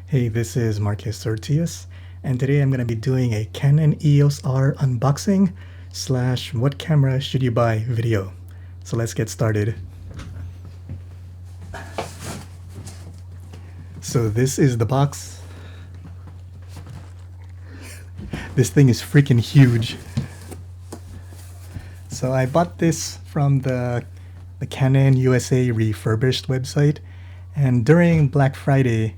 Hey, this is Marquez Ortiz, and today I'm going to be doing a Canon EOS R unboxing / what camera should you buy video. So let's get started. So this is the box. This thing is freaking huge. So I bought this from the Canon USA refurbished website, and during Black Friday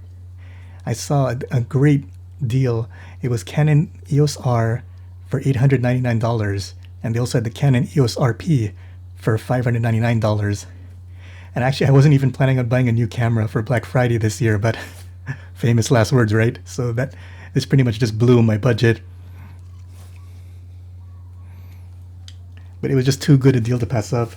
I saw a great deal. It was Canon EOS R for $899, and they also had the Canon EOS RP for $599. And actually I wasn't even planning on buying a new camera for Black Friday this year, but famous last words, right? So this pretty much just blew my budget. But it was just too good a deal to pass up.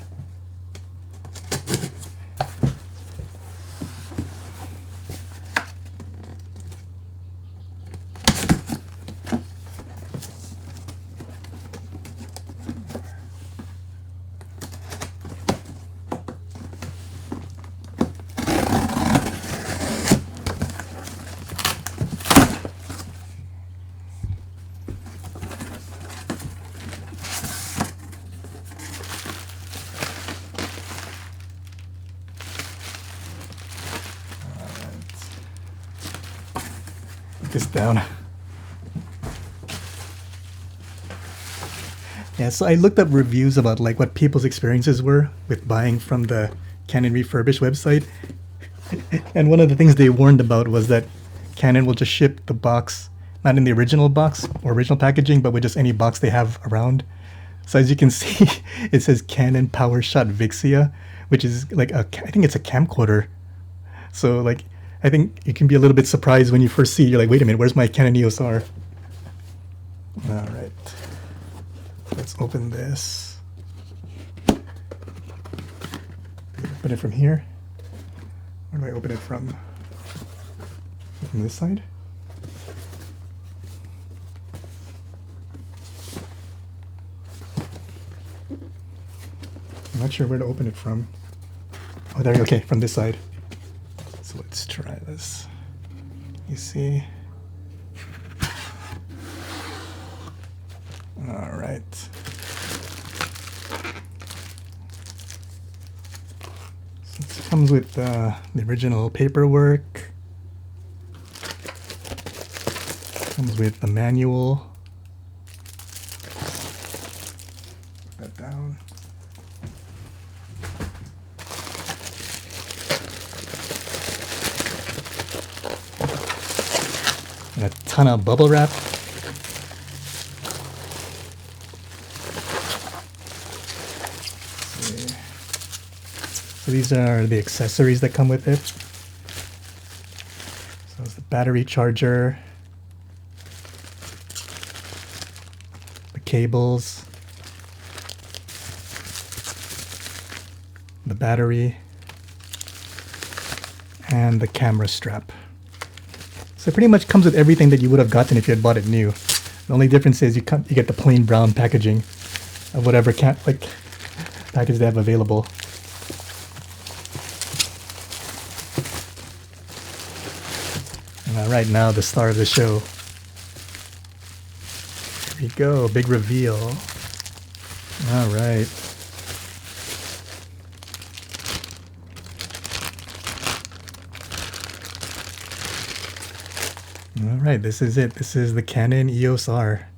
This down. Yeah, so I looked up reviews about like what people's experiences were with buying from the Canon refurbished website. And one of the things they warned about was that Canon will just ship the box, not in the original box or original packaging, but with just any box they have around. So as you can see, it says Canon PowerShot Vixia, which is like I think it's a camcorder. So like, I think you can be a little bit surprised when you first see it. You're like, wait a minute, where's my Canon EOS R? All right, let's open this. Open it from here. Where do I open it from? From this side? I'm not sure where to open it from. Oh, there you go. Okay, from this side. So let's try this. You see? All right. So this comes with the original paperwork. Comes with the manual. Put that down. And a ton of bubble wrap. So these are the accessories that come with it. So it's the battery charger, the cables, the battery, and the camera strap. So it pretty much comes with everything that you would have gotten if you had bought it new. The only difference is you get the plain brown packaging of whatever package they have available. And right now, the star of the show. Here we go, big reveal. All right. All right, this is it. This is the Canon EOS R.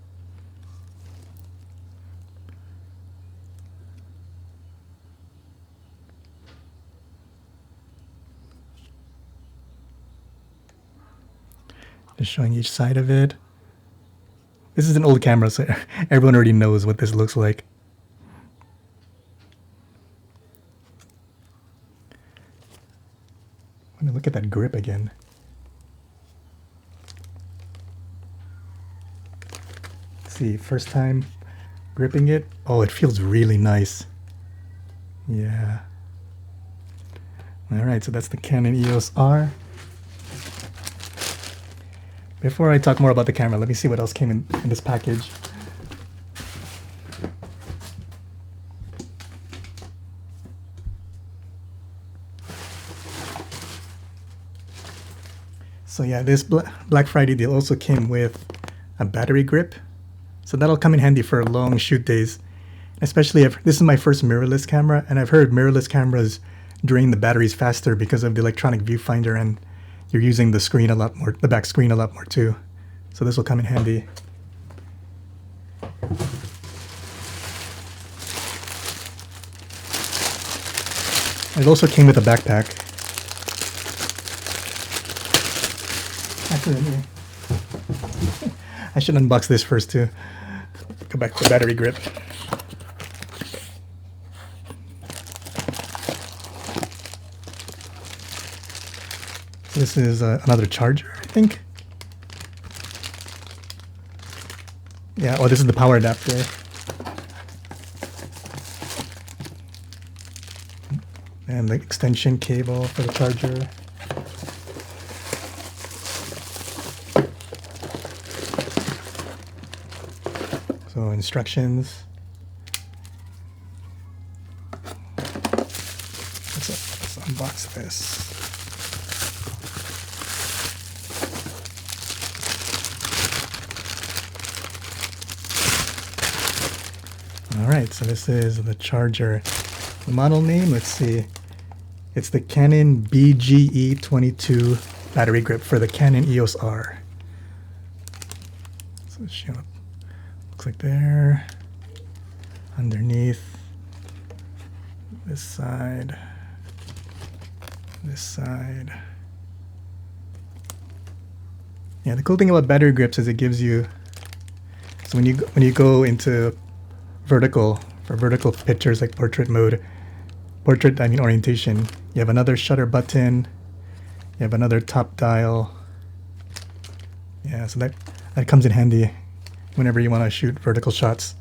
Just showing each side of it. This is an old camera, so everyone already knows what this looks like. I'm gonna look at that grip again. See, first time gripping it. Oh, it feels really nice. Yeah. All right, so that's the Canon EOS R. Before I talk more about the camera, let me see what else came in this package. So yeah, this Black Friday deal also came with a battery grip. So that'll come in handy for long shoot days. Especially if this is my first mirrorless camera, and I've heard mirrorless cameras drain the batteries faster because of the electronic viewfinder, and you're using the screen a lot more, the back screen a lot more too. So this will come in handy. It also came with a backpack. Actually, I should unbox this first too. Go back to the battery grip. This is another charger, I think. Yeah, oh, this is the power adapter. And the extension cable for the charger. So instructions. Let's unbox this. Alright, so this is the charger. The model name, let's see. It's the Canon BGE22 battery grip for the Canon EOS R. So it's showing up. Looks like there. Underneath. This side. This side. Yeah, the cool thing about battery grips is it gives you, so when you go into vertical, for vertical pictures like portrait mode, orientation, you have another shutter button, you have another top dial. Yeah, so that comes in handy whenever you want to shoot vertical shots.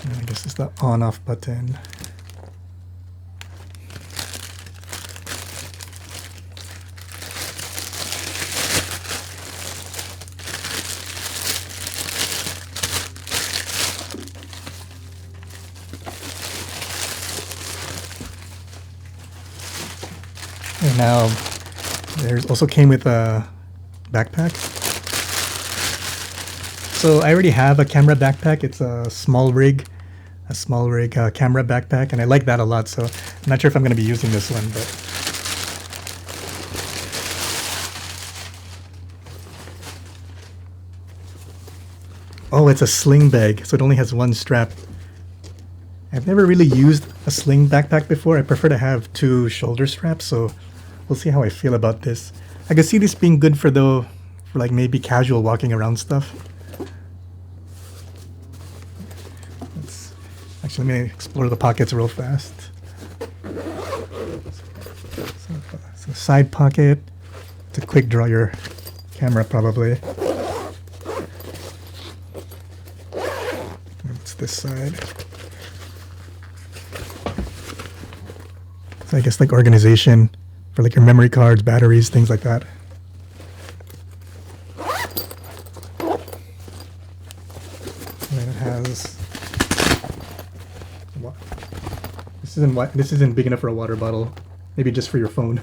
And I guess it's the on-off button. And now there's also came with a backpack. So I already have a camera backpack. It's a small rig camera backpack, and I like that a lot. So I'm not sure if I'm going to be using this one, but oh, it's a sling bag, so it only has one strap. I've never really used a sling backpack before. I prefer to have two shoulder straps, so we'll see how I feel about this. I can see this being good for like maybe casual walking around stuff. Actually, let me explore the pockets real fast. So side pocket to quick draw your camera probably. It's this side. So I guess like organization for like your memory cards, batteries, things like that. And then it has this isn't big enough for a water bottle. Maybe just for your phone.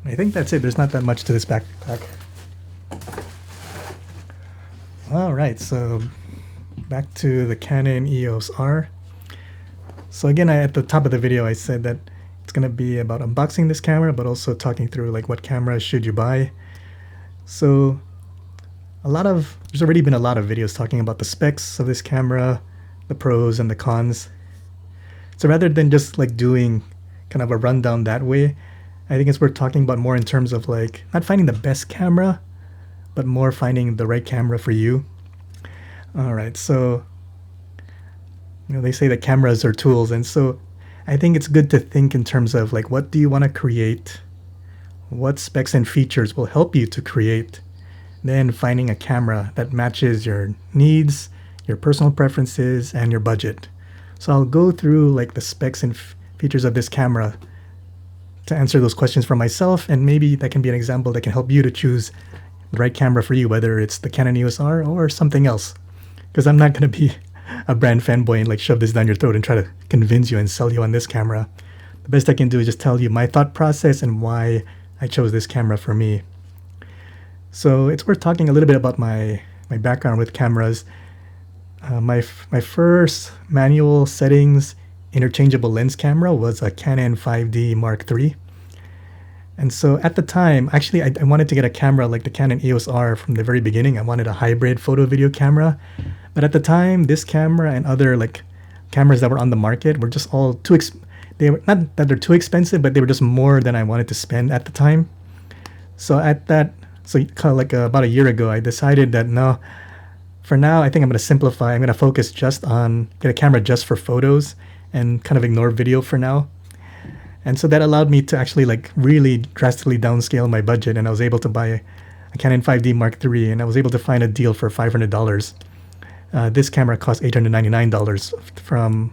I think that's it. There's not that much to this backpack. Alright, so back to the Canon EOS R. So again, at the top of the video, I said that it's going to be about unboxing this camera, but also talking through like what camera should you buy. So there's already been a lot of videos talking about the specs of this camera, the pros and the cons. So rather than just like doing kind of a rundown that way, I think it's worth talking about more in terms of like not finding the best camera, but more finding the right camera for you. Alright, so they say that cameras are tools, and so I think it's good to think in terms of like what do you want to create, what specs and features will help you to create, then finding a camera that matches your needs, your personal preferences, and your budget. So I'll go through like the specs and features of this camera to answer those questions for myself, and maybe that can be an example that can help you to choose the right camera for you, whether it's the Canon EOS R or something else. Because I'm not going to be a brand fanboy and like shove this down your throat and try to convince you and sell you on this camera. the best I can do is just tell you my thought process and why I chose this camera for me. So it's worth talking a little bit about my background with cameras. My first manual settings interchangeable lens camera was a Canon 5D Mark III. And so at the time, actually, I wanted to get a camera like the Canon EOS R from the very beginning. I wanted a hybrid photo video camera. But at the time, this camera and other like cameras that were on the market were just all too they were not that they're too expensive, but they were just more than I wanted to spend at the time. So kind of like about a year ago, I decided that no, for now, I think I'm going to simplify. I'm going to focus just on get a camera just for photos and kind of ignore video for now. And so that allowed me to actually like really drastically downscale my budget, and I was able to buy a Canon 5D Mark III, and I was able to find a deal for $500. This camera cost $899 from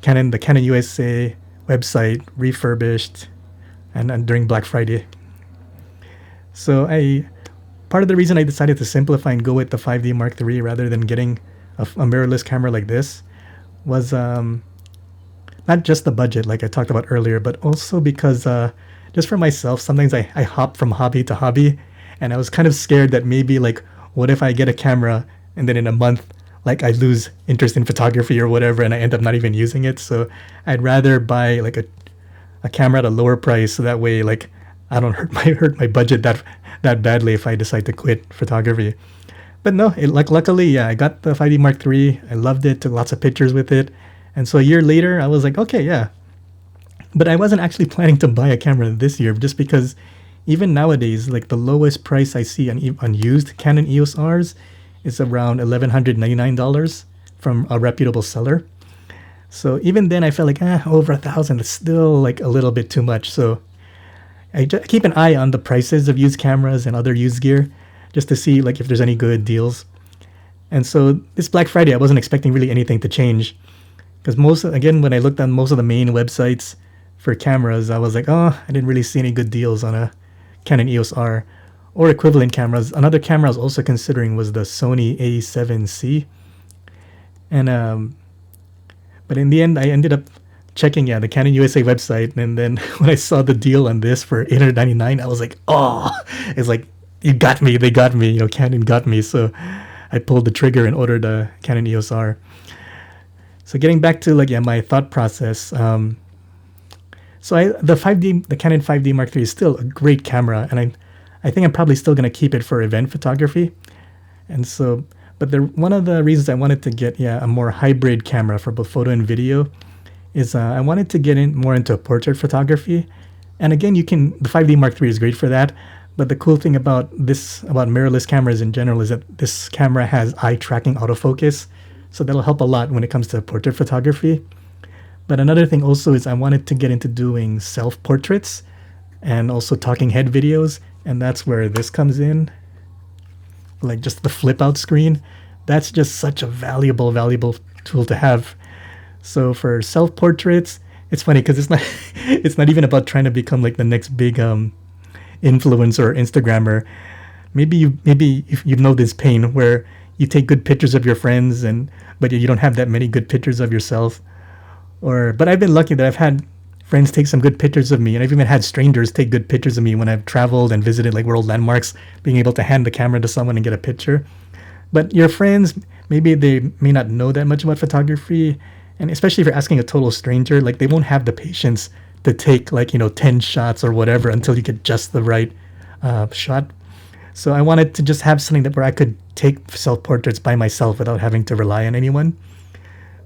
the Canon USA website, refurbished, and during Black Friday. So part of the reason I decided to simplify and go with the 5D Mark III rather than getting a mirrorless camera like this was not just the budget, like I talked about earlier, but also because just for myself, sometimes I hop from hobby to hobby, and I was kind of scared that maybe like, what if I get a camera and then in a month, like I lose interest in photography or whatever, and I end up not even using it. So I'd rather buy like a camera at a lower price, so that way like I don't hurt my budget that badly if I decide to quit photography. But no, luckily, yeah, I got the 5D Mark III. I loved it, took lots of pictures with it. And so a year later, I was like, okay, yeah. But I wasn't actually planning to buy a camera this year, just because even nowadays, like the lowest price I see on used Canon EOS Rs is around $1,199 from a reputable seller. So even then, I felt like, over $1,000 is still like a little bit too much. So I keep an eye on the prices of used cameras and other used gear, just to see like if there's any good deals. And so this Black Friday, I wasn't expecting really anything to change. Because when I looked on most of the main websites for cameras, I was like, I didn't really see any good deals on a Canon EOS R or equivalent cameras. Another camera I was also considering was the Sony A7C. And but in the end, I ended up checking the Canon USA website, and then when I saw the deal on this for $899, I was like, it's like, they got me, Canon got me. So I pulled the trigger and ordered a Canon EOS R. So getting back to my thought process, the Canon 5D Mark III is still a great camera, and I think I'm probably still going to keep it for event photography. And so, but one of the reasons I wanted to get a more hybrid camera for both photo and video is I wanted to get more into portrait photography. And again, the 5D Mark III is great for that. But the cool thing about mirrorless cameras in general is that this camera has eye tracking autofocus. So that'll help a lot when it comes to portrait photography. But another thing also is I wanted to get into doing self-portraits and also talking head videos. And that's where this comes in. Like just the flip out screen. That's just such a valuable tool to have. So for self-portraits, it's funny because it's not even about trying to become like the next big influencer or Instagrammer. Maybe if you know this pain where you take good pictures of your friends but you don't have that many good pictures of yourself. But I've been lucky that I've had friends take some good pictures of me, and I've even had strangers take good pictures of me when I've traveled and visited like world landmarks, being able to hand the camera to someone and get a picture. But your friends, maybe they may not know that much about photography, and especially if you're asking a total stranger, like they won't have the patience to take 10 shots or whatever until you get just the right shot. So I wanted to just have something where I could take self-portraits by myself without having to rely on anyone.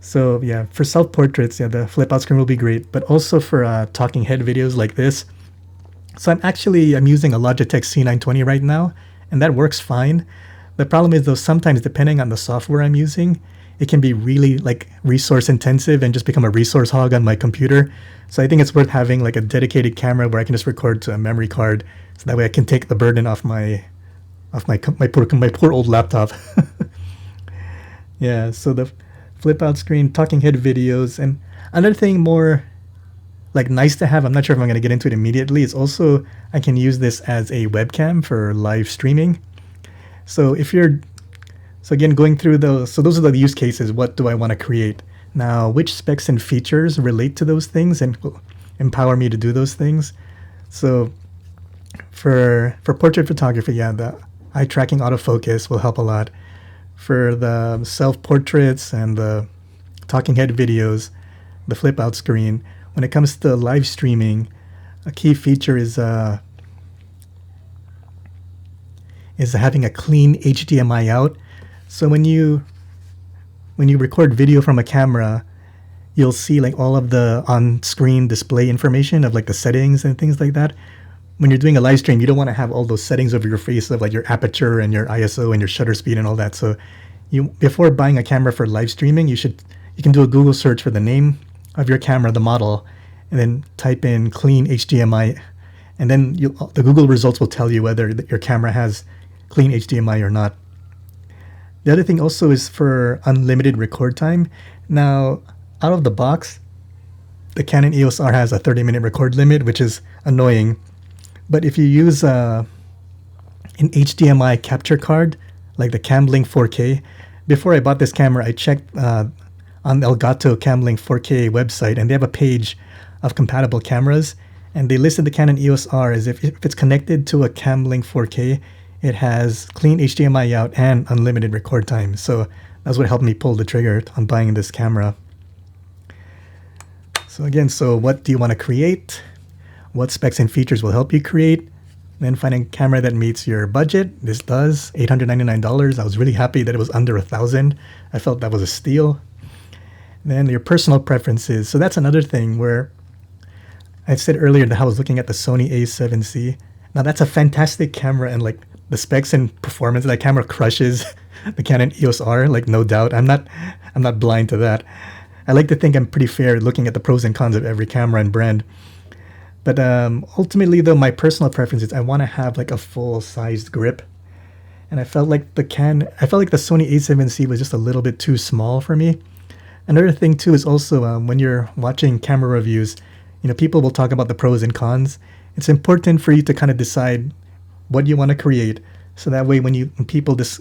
So yeah, for self-portraits, the flip-out screen will be great, but also for talking head videos like this. So I'm using a Logitech C920 right now, and that works fine. The problem is though, sometimes depending on the software I'm using, it can be really resource intensive and just become a resource hog on my computer. So I think it's worth having a dedicated camera where I can just record to a memory card, so that way I can take the burden off my poor old laptop. Yeah, so the flip out screen, talking head videos, and another thing more nice to have, I'm not sure if I'm going to get into it immediately, is also I can use this as a webcam for live streaming. So again, going through those are the use cases. What do I want to create? Now, which specs and features relate to those things? And empower me to do those things. So for portrait photography, yeah, the eye tracking autofocus will help a lot. For the self portraits and the talking head videos, the flip out screen. When it comes to live streaming, a key feature is having a clean HDMI out. So when you record video from a camera, you'll see like all of the on-screen display information of like the settings and things like that. When you're doing a live stream, you don't want to have all those settings over your face of like your aperture and your ISO and your shutter speed and all that. So before buying a camera for live streaming, you can do a Google search for the name of your camera, the model, and then type in clean HDMI, and then the Google results will tell you whether your camera has clean HDMI or not. The other thing also is for unlimited record time. Now, out of the box, the Canon EOS R has a 30-minute record limit, which is annoying. But if you use an HDMI capture card, like the Camlink 4K, before I bought this camera, I checked on Elgato Camlink 4K website, and they have a page of compatible cameras, and they listed the Canon EOS R as if it's connected to a Camlink 4K, it has clean HDMI out and unlimited record time. So that's what helped me pull the trigger on buying this camera. So again, what do you want to create? What specs and features will help you create? Then find a camera that meets your budget. This does, $899. I was really happy that it was under $1,000. I felt that was a steal. Then your personal preferences. So that's another thing where I said earlier that I was looking at the Sony A7C. Now that's a fantastic camera, and like the specs and performance, that camera crushes the Canon EOS R, like no doubt. I'm not blind to that. I like to think I'm pretty fair looking at the pros and cons of every camera and brand. But ultimately, though, my personal preference is I want to have like a full-sized grip, and I felt like the Sony A7C was just a little bit too small for me. Another thing too is also when you're watching camera reviews, people will talk about the pros and cons. It's important for you to kind of decide what you want to create, so that way when your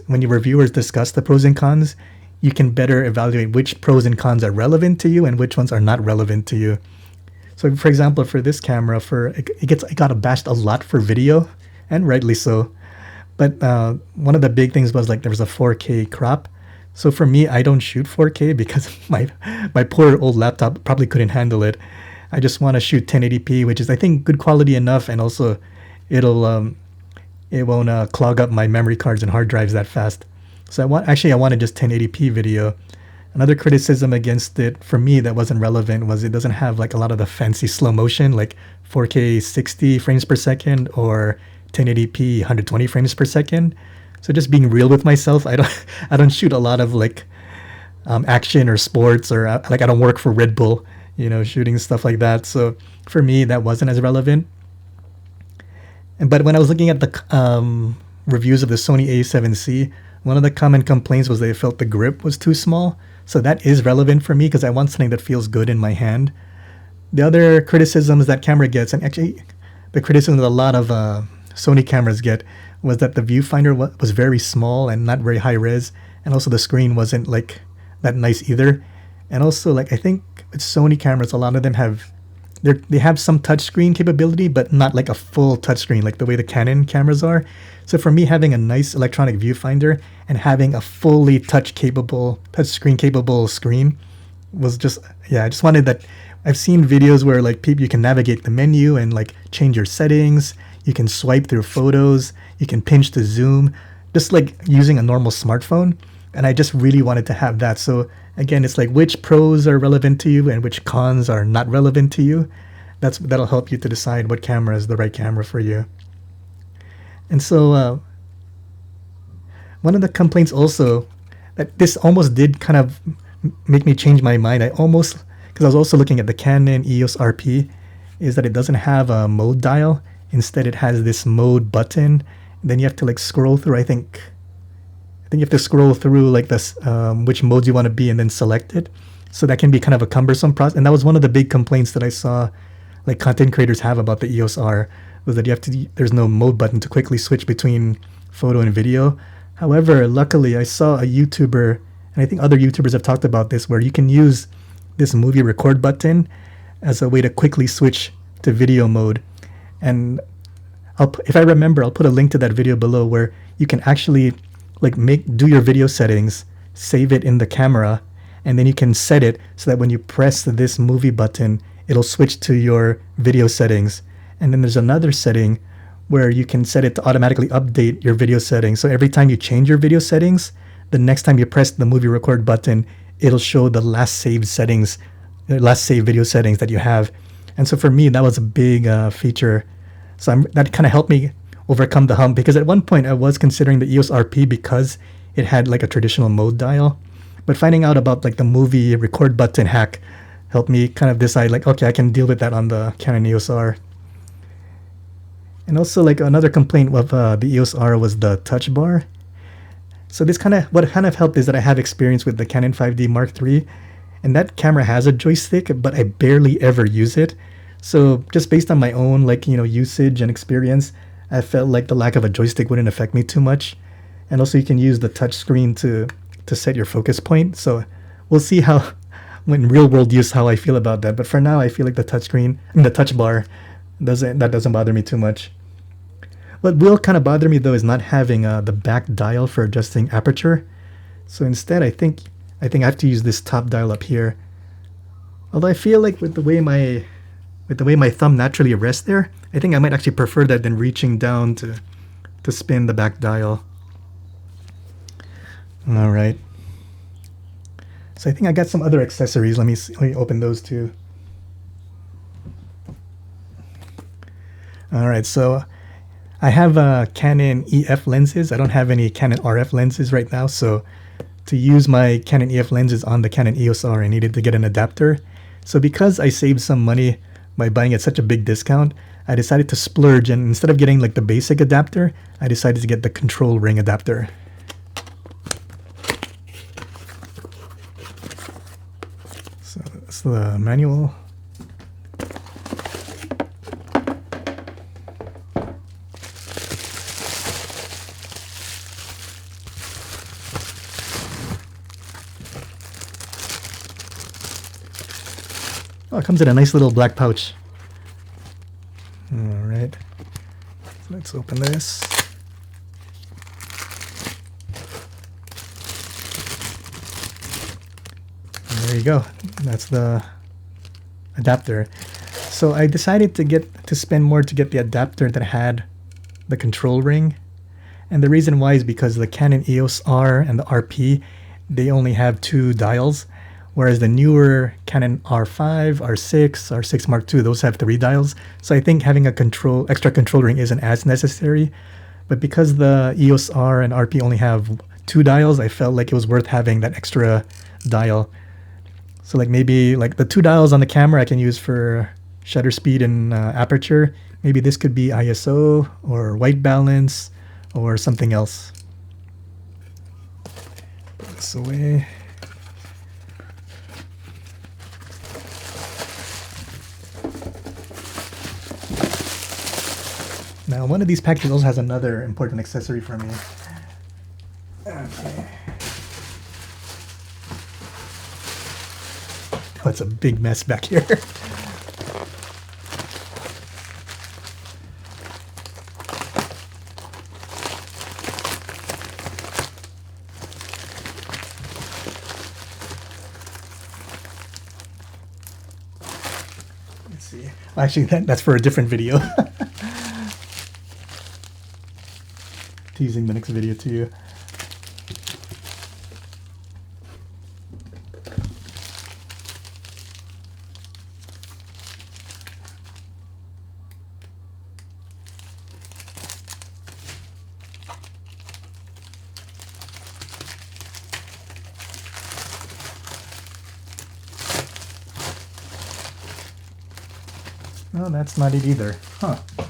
reviewers discuss the pros and cons, you can better evaluate which pros and cons are relevant to you and which ones are not relevant to you. So, for example, for this camera, it got bashed a lot for video, and rightly so. But one of the big things was like there was a 4K crop. So for me, I don't shoot 4K because my poor old laptop probably couldn't handle it. I just want to shoot 1080p, which is I think good quality enough, and also it won't clog up my memory cards and hard drives that fast. So I wanted just 1080p video. Another criticism against it for me that wasn't relevant was it doesn't have like a lot of the fancy slow motion, like 4K 60 frames per second or 1080p 120 frames per second. So just being real with myself, I don't shoot a lot of like action or sports, or like I don't work for Red Bull, shooting stuff like that. So for me, that wasn't as relevant. But when I was looking at the reviews of the Sony A7C, one of the common complaints was they felt the grip was too small. So that is relevant for me because I want something that feels good in my hand. The other criticisms that camera gets, and actually the criticism that a lot of Sony cameras get, was that the viewfinder was very small and not very high res, and also the screen wasn't like that nice either. And also, like, I think with Sony cameras, a lot of them they have some touchscreen capability, but not like a full touchscreen like the way the Canon cameras are. So for me, having a nice electronic viewfinder and having a fully touchscreen capable screen was just, I just wanted that. I've seen videos where like you can navigate the menu and like change your settings. You can swipe through photos. You can pinch to zoom, just like using a normal smartphone. And I just really wanted to have that. So again, it's like which pros are relevant to you and which cons are not relevant to you. That'll help you to decide what camera is the right camera for you. And so one of the complaints also that this almost did kind of make me change my mind. Because I was also looking at the Canon EOS RP, is that it doesn't have a mode dial. Instead, it has this mode button. And then you have to like scroll through. I think you have to scroll through like this, which modes you want to be, and then select it. So that can be kind of a cumbersome process. And that was one of the big complaints that I saw like content creators have about the EOS R, was that there's no mode button to quickly switch between photo and video. However, luckily I saw a YouTuber, and I think other YouTubers have talked about this, where you can use this movie record button as a way to quickly switch to video mode. And if I remember, I'll put a link to that video below where you can actually like do your video settings, save it in the camera, and then you can set it so that when you press this movie button, it'll switch to your video settings. And then there's another setting where you can set it to automatically update your video settings. So every time you change your video settings, the next time you press the movie record button, it'll show the last saved settings, last saved video settings that you have. And so for me, that was a big feature. So that kind of helped me overcome the hump, because at one point I was considering the EOS RP because it had like a traditional mode dial. But finding out about like the movie record button hack helped me kind of decide like, okay, I can deal with that on the Canon EOS R. And also like another complaint of the EOS R was the touch bar. So what kind of helped is that I have experience with the Canon 5D Mark III, and that camera has a joystick, but I barely ever use it. So just based on my own usage and experience, I felt like the lack of a joystick wouldn't affect me too much. And also you can use the touch screen to set your focus point. So we'll see how, when real world use, how I feel about that. But for now, I feel like the touch bar doesn't bother me too much. What will kind of bother me though is not having the back dial for adjusting aperture. So instead, I think I have to use this top dial up here. Although I feel like with the way my thumb naturally rests there, I think I might actually prefer that than reaching down to spin the back dial. All right. So I think I got some other accessories. Let me open those too. All right, so I have Canon EF lenses. I don't have any Canon RF lenses right now, so to use my Canon EF lenses on the Canon EOS R, I needed to get an adapter. So because I saved some money by buying at such a big discount, I decided to splurge, and instead of getting like the basic adapter, I decided to get the control ring adapter. So that's the manual. Oh, it comes in a nice little black pouch. All right, so let's open this. And there you go. That's the adapter. So I decided to spend more to get the adapter that had the control ring. And the reason why is because the Canon EOS R and the RP, they only have 2 dials. Whereas the newer Canon R5, R6, R6 Mark II, those have 3 dials. So I think having a extra control ring isn't as necessary. But because the EOS R and RP only have 2 dials, I felt like it was worth having that extra dial. So like maybe like the 2 dials on the camera I can use for shutter speed and aperture. Maybe this could be ISO or white balance or something else. Put this away. Now, one of these packages also has another important accessory for me. Okay. Oh, it's a big mess back here. Let's see. Actually, that's for a different video. Teasing the next video to you. No, that's not it either. Huh. I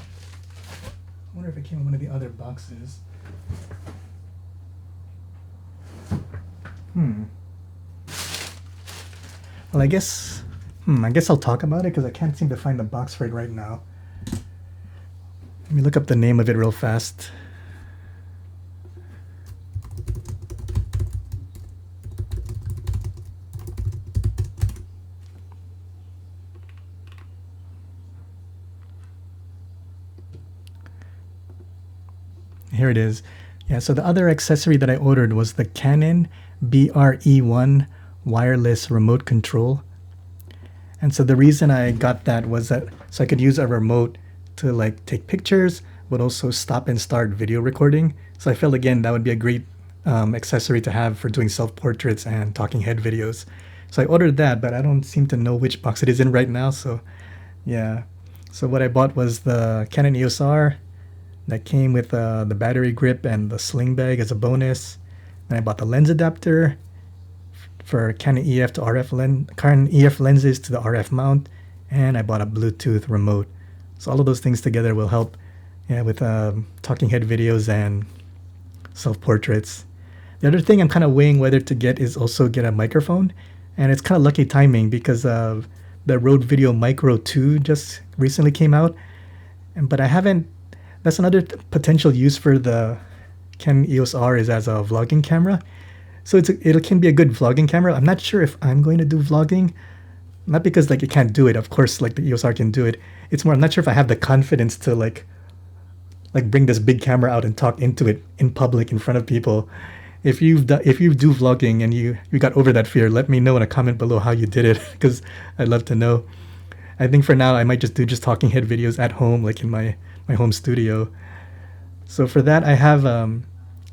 wonder if it came in one of the other boxes. Well, I guess I'll talk about it because I can't seem to find the box for it right now. Let me look up the name of it real fast. here it is. Yeah, so the other accessory that I ordered was the Canon BRE1 wireless remote control. And so the reason I got that was that so I could use a remote to like take pictures, but also stop and start video recording. So I felt again that would be a great accessory to have for doing self-portraits and talking head videos. So I ordered that, but I don't seem to know which box it is in right now. So yeah, so what I bought was the Canon EOS R that came with the battery grip and the sling bag as a bonus. And I bought the lens adapter for Canon EF to Canon EF lenses to the RF mount, and I bought a Bluetooth remote. So all of those things together will help, yeah, with talking head videos and self-portraits. The other thing I'm kind of weighing whether to get is also get a microphone, and it's kind of lucky timing because the Rode Video Micro 2 just recently came out, but I haven't. That's another potential use for the Canon EOS R is as a vlogging camera. So it can be a good vlogging camera. I'm not sure if I'm going to do vlogging. Not because like it can't do it. Of course, like the EOS R can do it. It's more I'm not sure if I have the confidence to like bring this big camera out and talk into it in public in front of people. If you do vlogging and you got over that fear, let me know in a comment below how you did it because I'd love to know. I think for now I might just do talking head videos at home, like in my home studio. So for that I have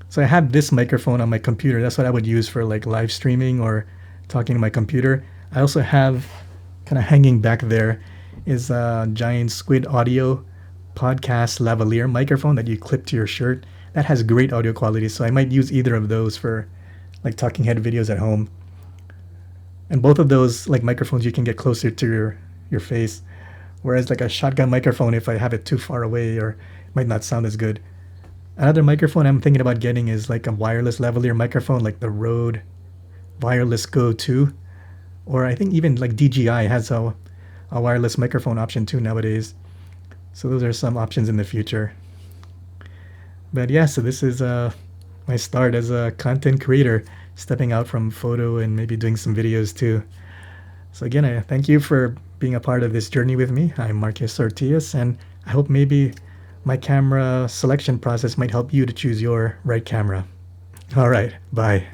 so I have this microphone on my computer. That's what I would use for like live streaming or talking to my computer. I also have kind of hanging back there is a giant Squid Audio podcast lavalier microphone that you clip to your shirt. That has great audio quality, so I might use either of those for like talking head videos at home. And both of those like microphones you can get closer to your face, whereas like a shotgun microphone, if I have it too far away or it might not sound as good. Another microphone I'm thinking about getting is like a wireless lavalier microphone, like the Rode Wireless Go 2, or I think even like DJI has a wireless microphone option too nowadays. So those are some options in the future. But yeah, so this is my start as a content creator, stepping out from photo and maybe doing some videos too. So again, I thank you for being a part of this journey with me. I'm Marcus Ortiz, and I hope maybe my camera selection process might help you to choose your right camera. All right, bye.